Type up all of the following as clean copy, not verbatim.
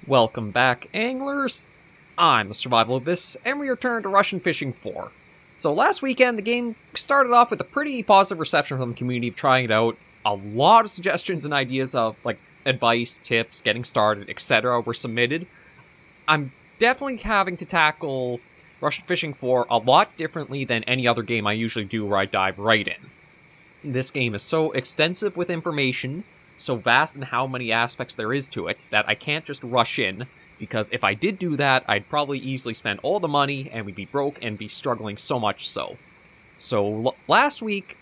Welcome back, anglers. I'm the Survival Abyss, and we return to Russian Fishing 4. So last weekend, the game started off with a pretty positive reception from the community of trying it out. A lot of suggestions and ideas of, advice, tips, getting started, etc. were submitted. I'm definitely having to tackle Russian Fishing 4 a lot differently than any other game I usually do where I dive right in. This game is so extensive with information, so vast in how many aspects there is to it, that I can't just rush in, because if I did do that, I'd probably easily spend all the money, and we'd be broke and be struggling so much so. So last week,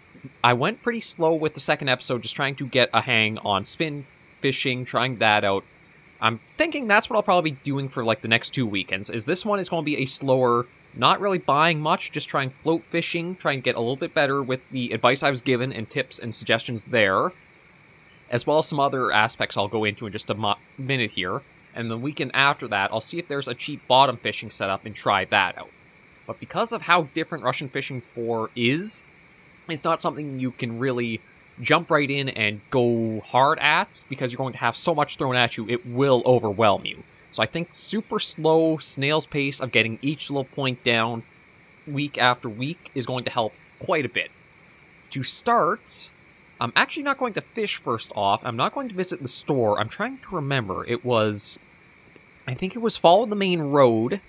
I went pretty slow with the second episode, just trying to get a hang on spin fishing, trying that out. I'm thinking that's what I'll probably be doing for the next 2 weekends, is this one is going to be a slower, not really buying much, just trying float fishing, trying to get a little bit better with the advice I was given and tips and suggestions there, as well as some other aspects I'll go into in just a minute here. And the weekend after that, I'll see if there's a cheap bottom fishing setup and try that out. But because of how different Russian Fishing 4 is, it's not something you can really jump right in and go hard at, because you're going to have so much thrown at you, it will overwhelm you. So I think super slow, snail's pace of getting each little point down week after week is going to help quite a bit. To start, I'm actually not going to fish first off. I'm not going to visit the store. I'm trying to remember. I think it was follow the main road.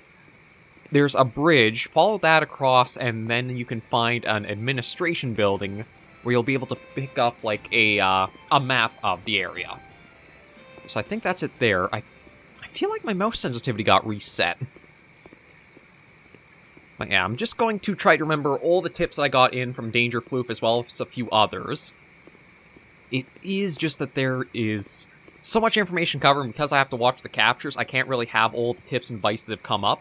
There's a bridge. Follow that across, and then you can find an administration building where you'll be able to pick up, a map of the area. So I think that's it there. I feel like my mouse sensitivity got reset. But yeah, I'm just going to try to remember all the tips that I got in from Danger Floof, as well as a few others. It is just that there is so much information covered, and because I have to watch the captures, I can't really have all the tips and advice that have come up.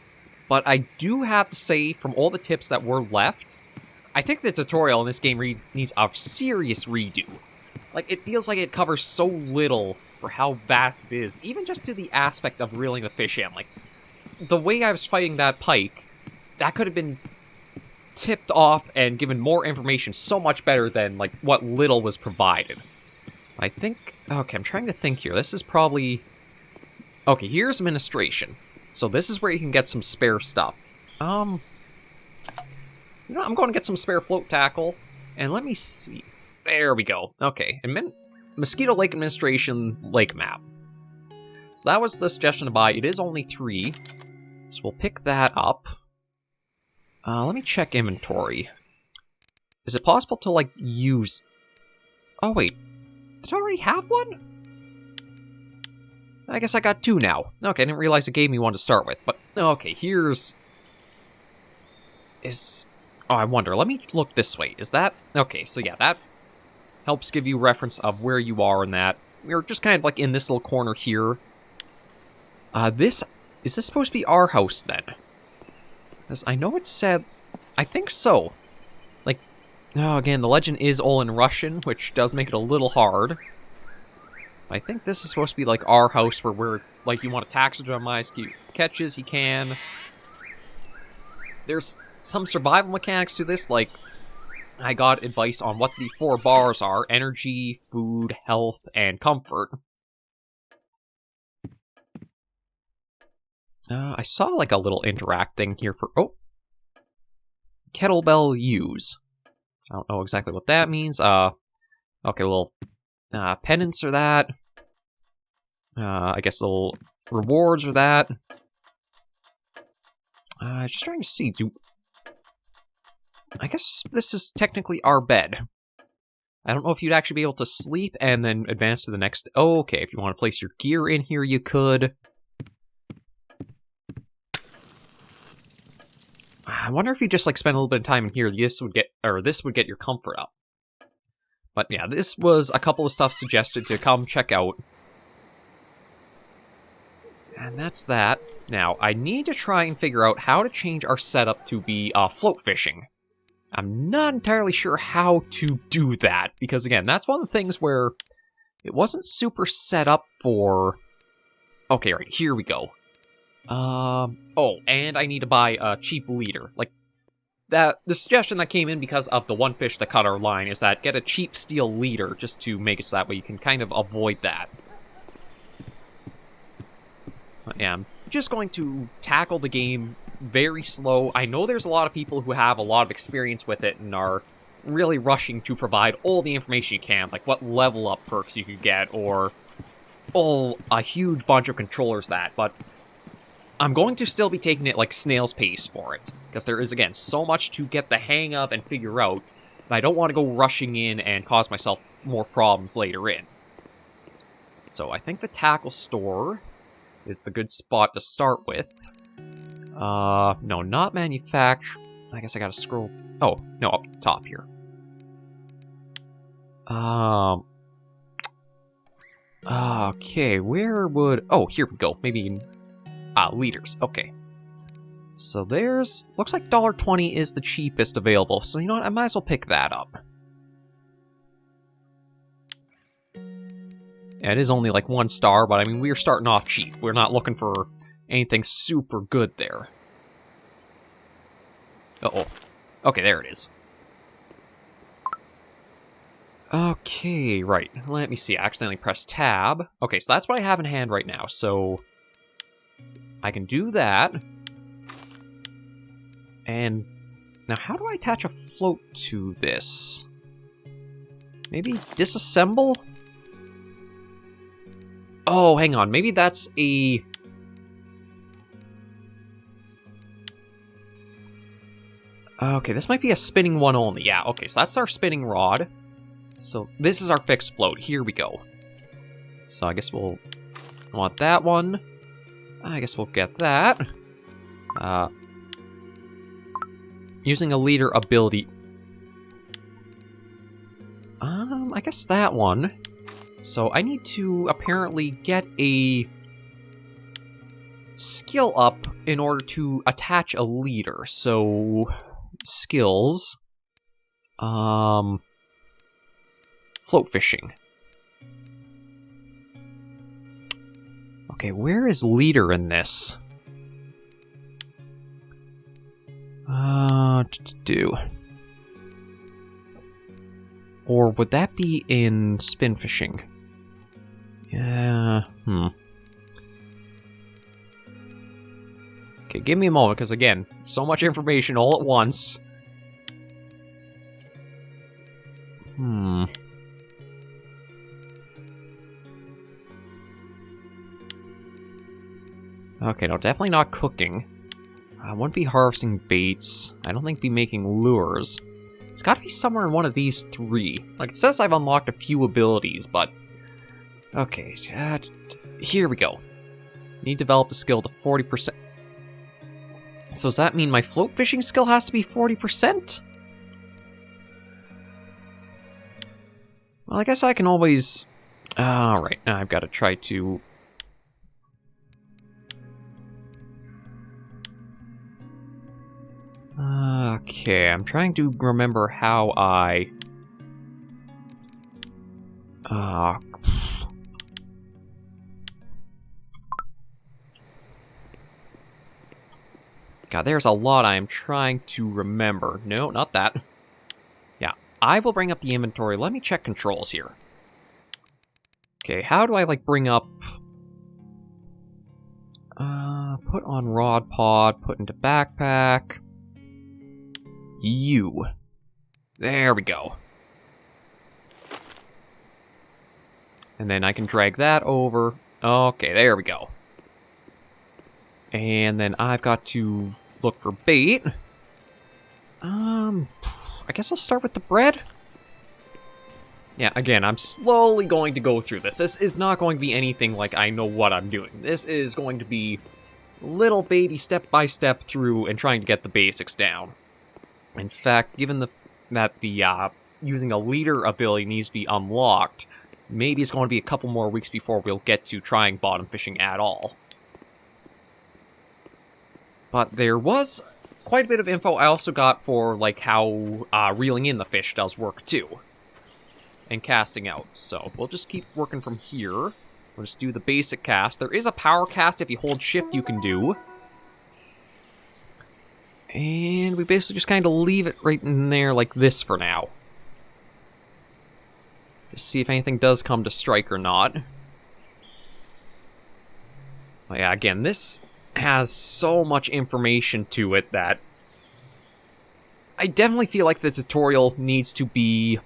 But I do have to say, from all the tips that were left, I think the tutorial in this game needs a serious redo. It feels like it covers so little for how vast it is, even just to the aspect of reeling the fish in. The way I was fighting that pike, that could have been tipped off and given more information so much better than, what little was provided. I think... Okay, I'm trying to think here. This is probably... Okay, here's administration. So this is where you can get some spare stuff. I'm going to get some spare float tackle. And let me see. There we go. Okay, Mosquito Lake Administration Lake Map. So that was the suggestion to buy. It is only 3. So we'll pick that up. Let me check inventory. Is it possible to, use... Oh, wait. Did I already have one? I guess I got 2 now. Okay, I didn't realize it gave me one to start with. But, okay, here's... Oh, I wonder. Let me look this way. Is that... Okay, so yeah, that helps give you reference of where you are in that. We're just kind of, in this little corner here. Is this supposed to be our house, then? Because I know it said... I think so. Again, the legend is all in Russian, which does make it a little hard. I think this is supposed to be, our house where we're... you want to taxidermize catches, you can. There's some survival mechanics to this, I got advice on what the 4 bars are. Energy, food, health, and comfort. I saw, a little interact thing here for... Oh! Kettlebell use. I don't know exactly what that means. Okay, little penance or that. I guess little rewards or that. Just trying to see, I guess this is technically our bed. I don't know if you'd actually be able to sleep and then advance to the next... Oh, okay, if you want to place your gear in here, you could. I wonder if you just spend a little bit of time in here, this would get your comfort up. But yeah, this was a couple of stuff suggested to come check out. And that's that. Now, I need to try and figure out how to change our setup to be float fishing. I'm not entirely sure how to do that, because again, that's one of the things where it wasn't super set up for... Okay, right, here we go. Oh, and I need to buy a cheap leader. The suggestion that came in because of the one fish that cut our line is that get a cheap steel leader just to make it so that way you can kind of avoid that. Yeah, I'm just going to tackle the game very slow. I know there's a lot of people who have a lot of experience with it and are really rushing to provide all the information you can, like what level up perks you could get, or a huge bunch of controllers but I'm going to still be taking it like snail's pace for it, because there is, again, so much to get the hang of and figure out that I don't want to go rushing in and cause myself more problems later in. So I think the tackle store is the good spot to start with. No, not manufacture. I guess I gotta scroll. Oh, no, up top here. Okay, where would... Oh, here we go. Maybe... leaders. Okay. So there's... Looks like $1.20 is the cheapest available, so you know what? I might as well pick that up. Yeah, it is only like 1 star, but I mean, we're starting off cheap. We're not looking for anything super good there. Uh-oh. Okay, there it is. Okay, right. Let me see. I accidentally pressed tab. Okay, so that's what I have in hand right now, so... I can do that. And... Now, how do I attach a float to this? Maybe disassemble? Oh, hang on. Maybe that's a... Okay, this might be a spinning one only. Yeah, okay, so that's our spinning rod. So this is our fixed float. Here we go. So I guess we'll want that one. I guess we'll get that. Using a leader ability. I guess that one. So I need to apparently get a skill up in order to attach a leader. So skills. Float fishing. Okay, where is leader in this? Or would that be in spin fishing? Yeah, Okay, give me a moment, because again, so much information all at once. Okay, no, definitely not cooking. I wouldn't be harvesting baits. I don't think be making lures. It's gotta be somewhere in one of these 3. Like, it says I've unlocked a few abilities, but... Okay, here we go. Need to develop the skill to 40%. So does that mean my float fishing skill has to be 40%? Well, I guess I can always... Alright, now I've got to try to... Okay, I'm trying to remember how I... God, there's a lot I am trying to remember. No, not that. Yeah, I will bring up the inventory. Let me check controls here. Okay, how do I, like, bring up... Put on rod pod, put into backpack... There we go. And then I can drag that over. Okay, there we go. And then I've got to look for bait. I guess I'll start with the bread. Yeah, again, I'm slowly going to go through this. This is not going to be anything like I know what I'm doing. This is going to be little baby step-by-step through and trying to get the basics down. In fact, given that the using a leader ability needs to be unlocked, maybe it's going to be a couple more weeks before we'll get to trying bottom fishing at all. But there was quite a bit of info I also got for like how reeling in the fish does work too. And casting out. So we'll just keep working from here. We'll just do the basic cast. There is a power cast if you hold shift you can do. And we basically just kind of leave it right in there like this for now. Just see if anything does come to strike or not. But yeah, again, this has so much information to it that I definitely feel like the tutorial needs to be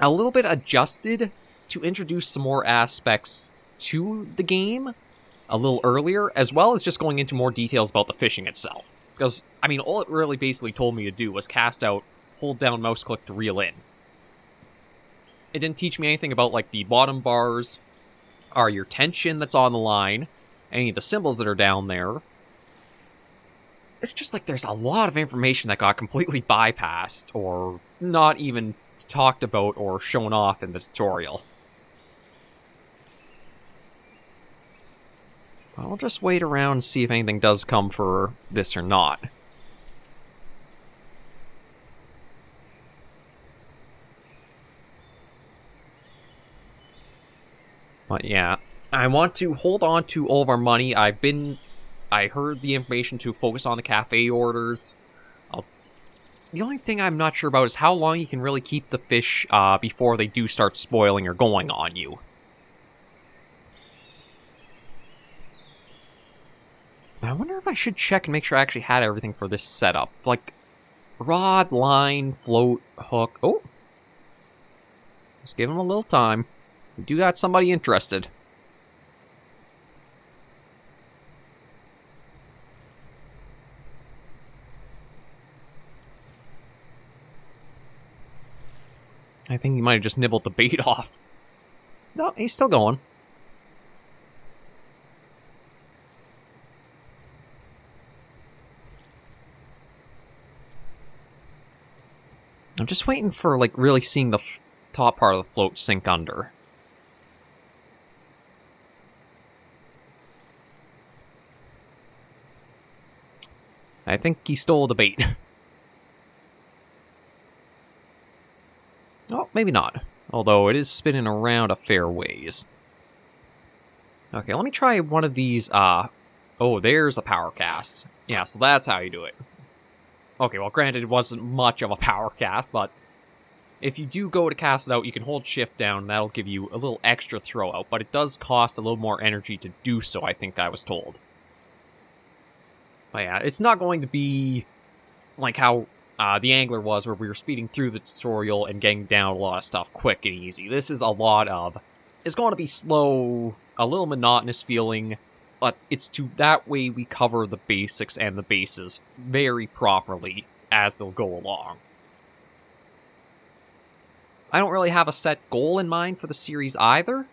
a little bit adjusted to introduce some more aspects to the game a little earlier, as well as just going into more details about the fishing itself. Because, I mean, all it really basically told me to do was cast out, hold down mouse click to reel in. It didn't teach me anything about, like, the bottom bars, or your tension that's on the line, any of the symbols that are down there. It's just like there's a lot of information that got completely bypassed, or not even talked about or shown off in the tutorial. I'll just wait around and see if anything does come for this or not. But yeah, I want to hold on to all of our money. I heard the information to focus on the cafe orders. The only thing I'm not sure about is how long you can really keep the fish before they do start spoiling or going on you. I wonder if I should check and make sure I actually had everything for this setup. Like, rod, line, float, hook. Oh! Just give them a little time. We do got somebody interested. I think he might have just nibbled the bait off. No, he's still going. I'm just waiting for, like, really seeing the top part of the float sink under. I think he stole the bait. Oh, maybe not. Although it is spinning around a fair ways. Okay, let me try one of these, oh, there's a power cast. Yeah, so that's how you do it. Okay, well, granted, it wasn't much of a power cast, but if you do go to cast it out, you can hold shift down, and that'll give you a little extra throw out, but it does cost a little more energy to do so, I think I was told. But yeah, it's not going to be like how the Angler was, where we were speeding through the tutorial and getting down a lot of stuff quick and easy. This is a lot of... It's going to be slow, a little monotonous feeling, but it's to that way we cover the basics and the bases very properly as they'll go along. I don't really have a set goal in mind for the series either.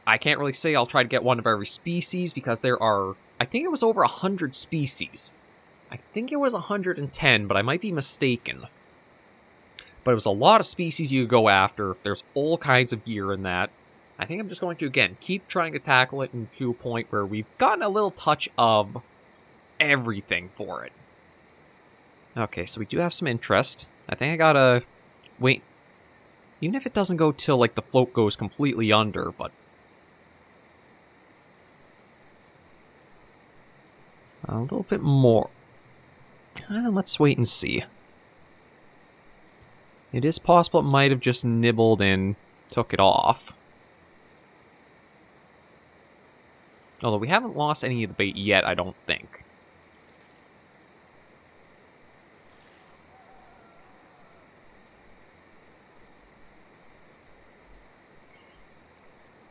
I can't really say I'll try to get one of every species, because there are... I think it was over 100 species. I think it was 110, but I might be mistaken. But it was a lot of species you could go after. There's all kinds of gear in that. I think I'm just going to, again, keep trying to tackle it to a point where we've gotten a little touch of everything for it. Okay, so we do have some interest. I think I gotta wait. Even if it doesn't go till, like, the float goes completely under, but... a little bit more. Let's wait and see. It is possible it might have just nibbled and took it off. Although we haven't lost any of the bait yet, I don't think.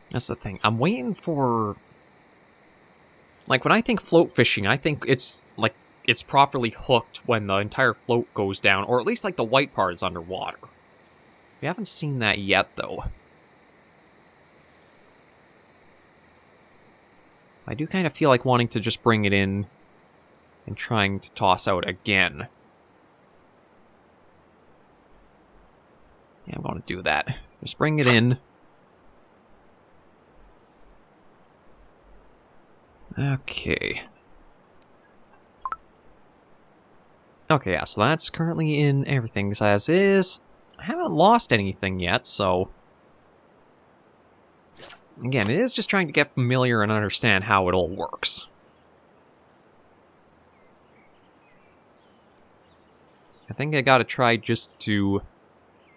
That's the thing. I'm waiting for... Like, when I think float fishing, I think it's, like, it's properly hooked when the entire float goes down, or at least, like, the white part is underwater. We haven't seen that yet, though. I do kind of feel like wanting to just bring it in and trying to toss out again. Yeah, I'm going to do that. Just bring it in. Okay. Okay, yeah, so that's currently in everything as is. I haven't lost anything yet, so... Again, it is just trying to get familiar and understand how it all works. I think I gotta try just to...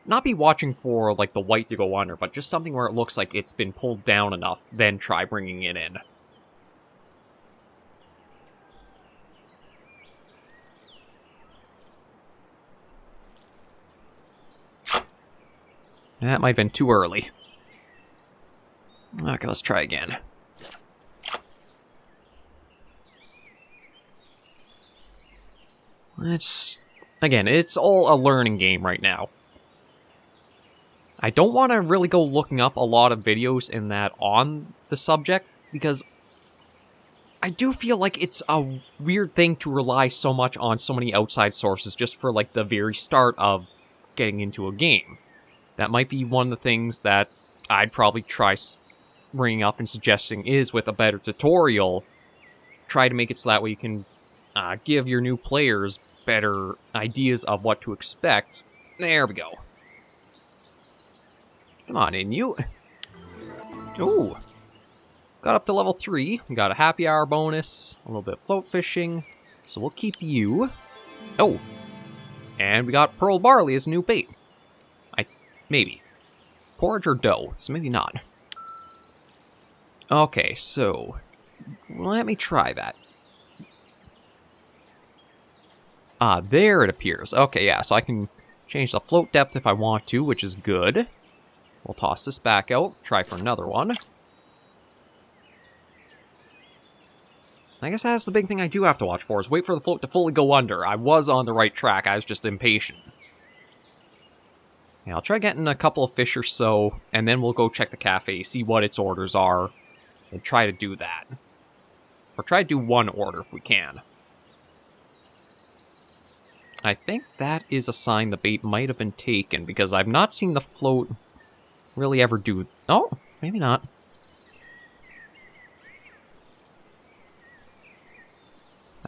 not be watching for, like, the white to go under, but just something where it looks like it's been pulled down enough, then try bringing it in. That might have been too early. Okay, let's try again. Again, it's all a learning game right now. I don't want to really go looking up a lot of videos in that on the subject, because I do feel like it's a weird thing to rely so much on so many outside sources just for, like, the very start of getting into a game. That might be one of the things that I'd probably try bringing up and suggesting is, with a better tutorial, try to make it so that way you can give your new players better ideas of what to expect. There we go. Come on in, you. Ooh. Got up to level 3. We got a happy hour bonus, a little bit of float fishing, so we'll keep you. Oh. And we got pearl barley as a new bait. Maybe. Porridge or dough, so maybe not. Okay, so let me try that. Ah, there it appears. Okay, yeah, so I can change the float depth if I want to, which is good. We'll toss this back out, try for another one. I guess that's the big thing I do have to watch for, is wait for the float to fully go under. I was on the right track, I was just impatient. Yeah, I'll try getting a couple of fish or so, and then we'll go check the cafe, see what its orders are, and try to do that. Or try to do one order if we can. I think that is a sign the bait might have been taken, because I've not seen the float really ever do... Oh, maybe not.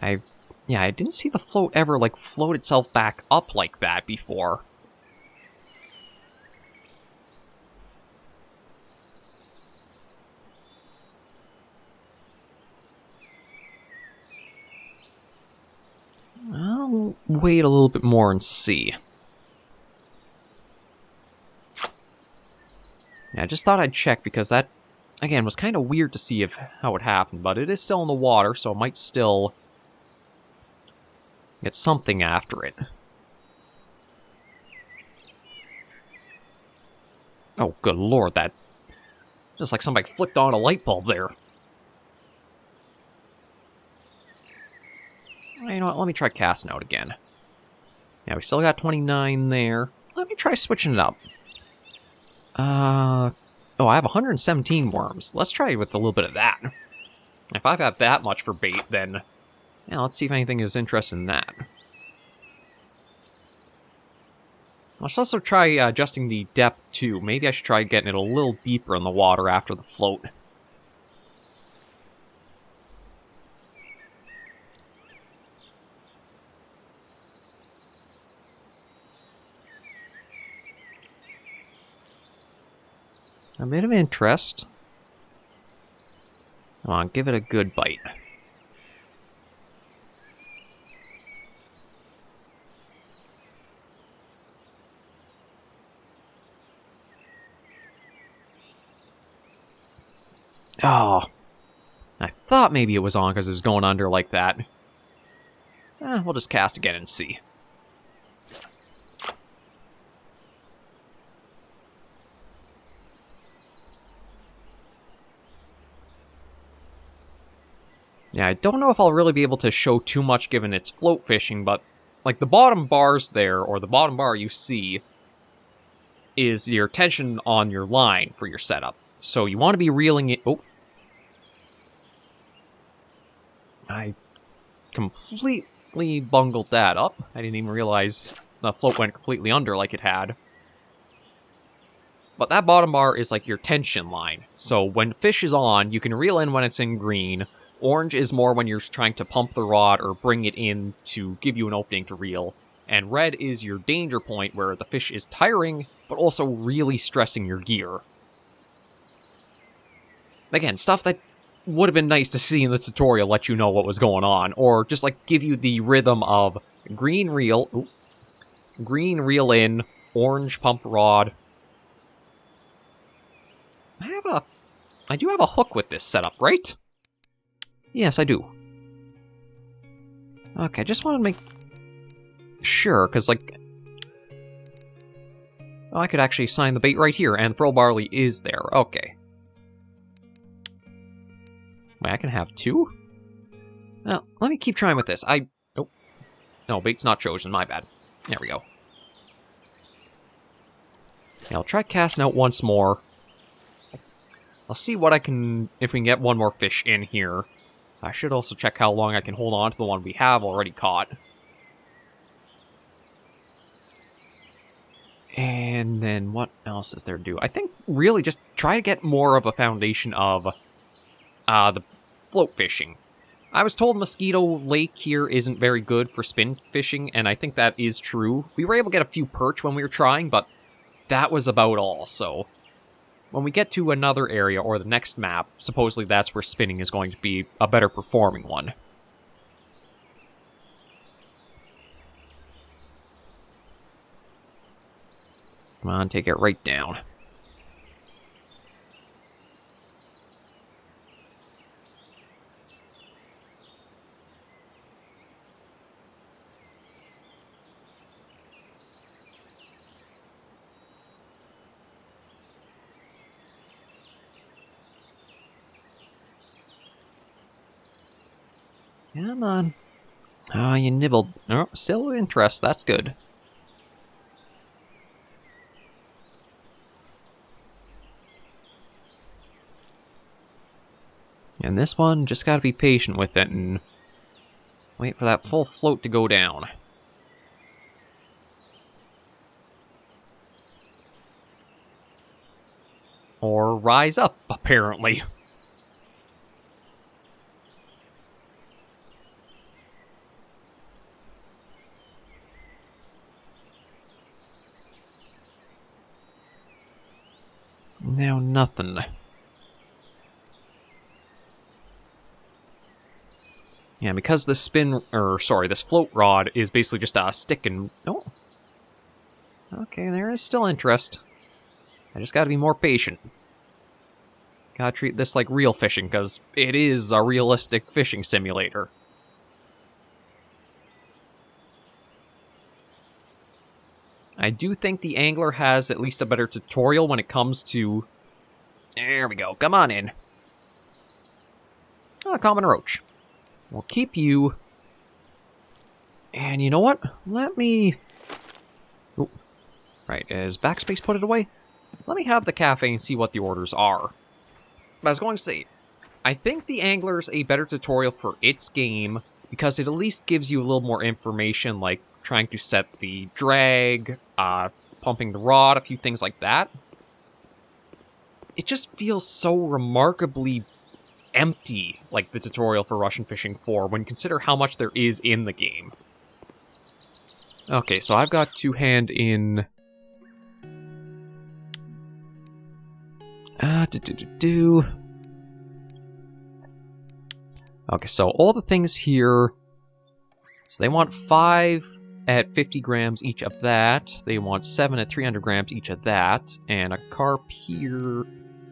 I didn't see the float ever, like, float itself back up like that before. I'll wait a little bit more and see. Yeah, I just thought I'd check because that, again, was kind of weird to see how it happened, but it is still in the water, so it might still get something after it. Oh, good lord, that... just like somebody flicked on a light bulb there. You know what, let me try casting out again. Yeah, we still got 29 there. Let me try switching it up. Oh, I have 117 worms. Let's try with a little bit of that. If I've got that much for bait, then... yeah, let's see if anything is interested in that. Let's also try adjusting the depth, too. Maybe I should try getting it a little deeper in the water after the float. A bit of interest. Come on, give it a good bite. Oh, I thought maybe it was on because it was going under like that. We'll just cast again and see. Yeah, I don't know if I'll really be able to show too much given it's float fishing, but like the bottom bars there, or the bottom bar you see, is your tension on your line for your setup. So you want to be reeling it... Oh. I completely bungled that up. I didn't even realize the float went completely under like it had. But that bottom bar is like your tension line. So when fish is on, you can reel in when it's in green. Orange is more when you're trying to pump the rod or bring it in to give you an opening to reel. And red is your danger point where the fish is tiring, but also really stressing your gear. Again, stuff that would have been nice to see in the tutorial let you know what was going on. Or just like give you the rhythm of green reel, green reel in, orange pump rod. I do have a hook with this setup, right? Yes, I do. Okay, I just want to make sure, because, like... Oh, I could actually assign the bait right here, and the pearl barley is there. Okay. Wait, I can have 2? Well, let me keep trying with this. Oh. No, bait's not chosen. My bad. There we go. Yeah, I'll try casting out once more. I'll see what I can... if we can get one more fish in here. I should also check how long I can hold on to the one we have already caught. And then what else is there to do? I think really just try to get more of a foundation of the float fishing. I was told Mosquito Lake here isn't very good for spin fishing, and I think that is true. We were able to get a few perch when we were trying, but that was about all, so... when we get to another area, or the next map, supposedly that's where spinning is going to be a better performing one. Come on, take it right down. Come on. Ah, you nibbled. Oh, still interest. That's good. And this one, just gotta be patient with it and wait for that full float to go down. Or rise up, apparently. Now nothing. Yeah, because this this float rod is basically just a stick and... oh. Okay, there is still interest. I just gotta be more patient. Gotta treat this like real fishing, because it is a realistic fishing simulator. I do think the angler has at least a better tutorial when it comes to... there we go, come on in. Oh, common roach. We'll keep you. And you know what? Let me... ooh. Right, is backspace put it away? Let me have the cafe and see what the orders are. But I was going to say, I think the Angler's a better tutorial for its game, because it at least gives you a little more information, like trying to set the drag, pumping the rod, a few things like that. It just feels so remarkably empty, like the tutorial for Russian Fishing 4, when you consider how much there is in the game. Okay, so I've got to hand in... Okay, so all the things here... so they want 5 at 50 grams each of that. They want 7 at 300 grams each of that. And a carp here...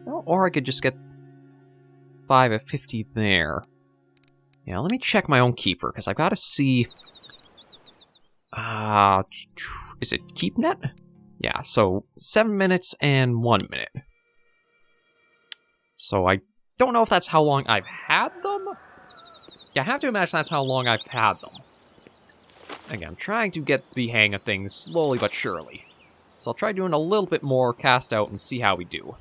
well, or I could just get 5 at 50 there. Yeah, let me check my own keeper, because I've got to see... is it keep net? Yeah, so 7 minutes and 1 minute. So I don't know if that's how long I've had them. Yeah, I have to imagine that's how long I've had them. Again, I'm trying to get the hang of things slowly but surely. So I'll try doing a little bit more cast out and see how we do.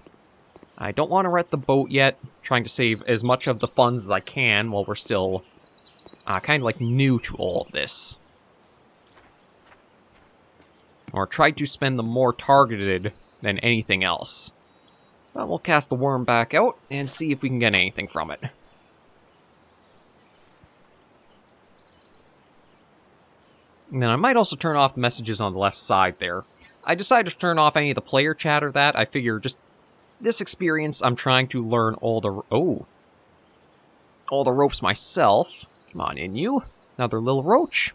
I don't want to wreck the boat yet, trying to save as much of the funds as I can while we're still kind of like new to all of this. Or try to spend them more targeted than anything else. But we'll cast the worm back out and see if we can get anything from it. And then I might also turn off the messages on the left side there. I decided to turn off any of the player chat or that. I figure just this experience, I'm trying to learn all the... all the ropes myself. Come on in, you. Another little roach.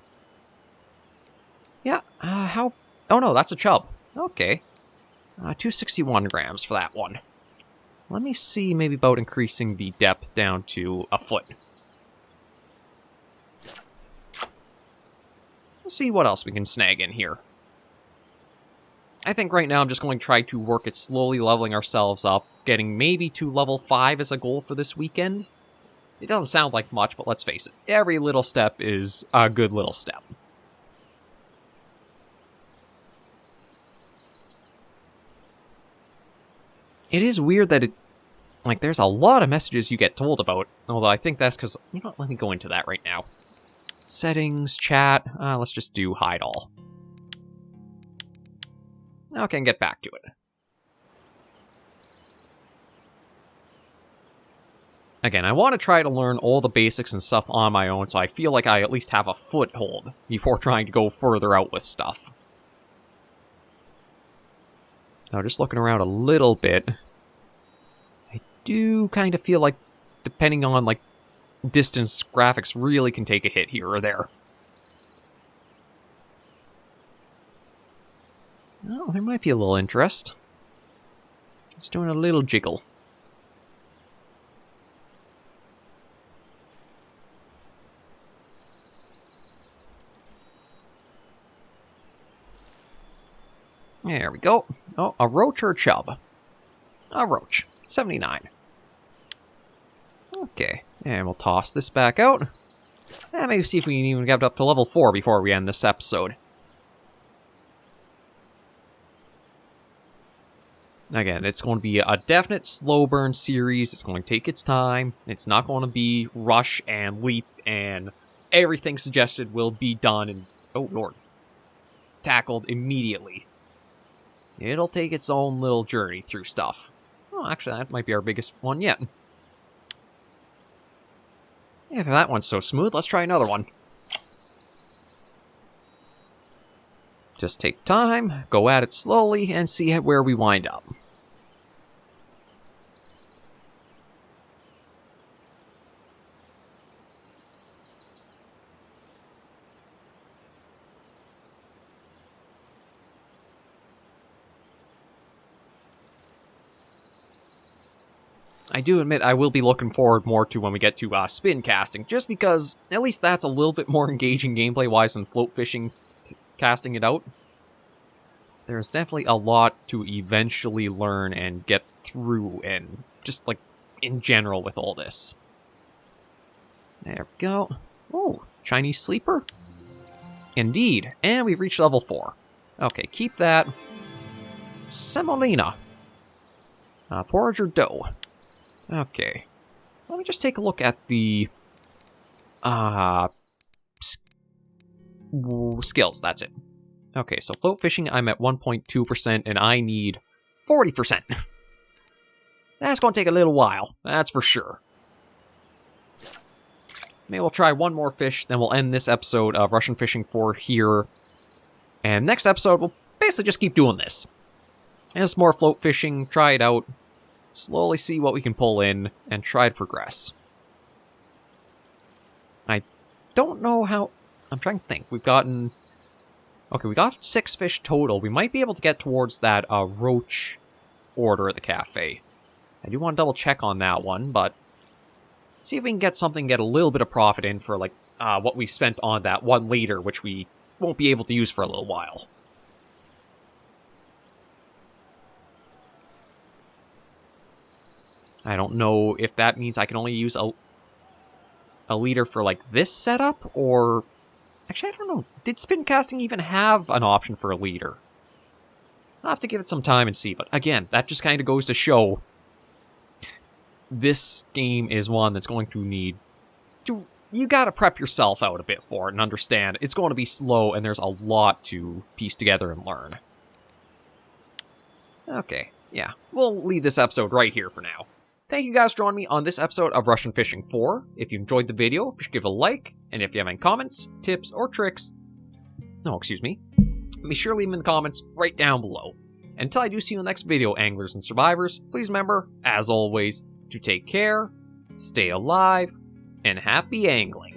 Yeah, how... oh no, that's a chub. Okay. 261 grams for that one. Let me see maybe about increasing the depth down to a foot. Let's see what else we can snag in here. I think right now I'm just going to try to work at slowly leveling ourselves up, getting maybe to level 5 as a goal for this weekend. It doesn't sound like much, but let's face it, every little step is a good little step. It is weird that there's a lot of messages you get told about, although I think that's because, you know what, let me go into that right now. Settings, chat, let's just do hide all. Okay, and get back to it. Again, I want to try to learn all the basics and stuff on my own, so I feel like I at least have a foothold before trying to go further out with stuff. Now, just looking around a little bit, I do kind of feel like, depending on, distance, graphics really can take a hit here or there. Oh, there might be a little interest. It's doing a little jiggle. There we go. Oh, a roach or a chub? A roach. 79. Okay, and we'll toss this back out. And maybe see if we can even get up to level 4 before we end this episode. Again, it's going to be a definite slow burn series. It's going to take its time. It's not going to be rush and leap and everything suggested will be done and, oh lord, tackled immediately. It'll take its own little journey through stuff. Oh, actually, that might be our biggest one yet. Yeah, if that one's so smooth, let's try another one. Just take time, go at it slowly, and see where we wind up. I do admit I will be looking forward more to when we get to spin casting, just because at least that's a little bit more engaging gameplay-wise than float fishing, casting it out. There's definitely a lot to eventually learn and get through, and just, in general with all this. There we go. Oh, Chinese sleeper? Indeed, and we've reached level 4. Okay, keep that. Semolina. Porridge or dough? Okay. Let me just take a look at the skills, that's it. Okay, so float fishing, I'm at 1.2%, and I need 40%. That's going to take a little while, that's for sure. Maybe we'll try one more fish, then we'll end this episode of Russian Fishing 4 here. And next episode, we'll basically just keep doing this. Just more float fishing, try it out. Slowly see what we can pull in, and try to progress. I don't know how... I'm trying to think. We've gotten... Okay, we got 6 fish total. We might be able to get towards that roach order at the cafe. I do want to double check on that one, but... See if we can get something, get a little bit of profit in for, what we spent on that 1 liter, which we won't be able to use for a little while. I don't know if that means I can only use a liter for, this setup, or... Actually, I don't know. Did spin casting even have an option for a liter? I'll have to give it some time and see, but again, that just kind of goes to show this game is one that's going to need to... You gotta prep yourself out a bit for it and understand it's going to be slow and there's a lot to piece together and learn. Okay, yeah. We'll leave this episode right here for now. Thank you guys for joining me on this episode of Russian Fishing 4. If you enjoyed the video, be sure to give it a like, and if you have any comments, tips, or tricks... No, excuse me. Be sure to leave them in the comments right down below. Until I do see you in the next video, anglers and survivors, please remember, as always, to take care, stay alive, and happy angling.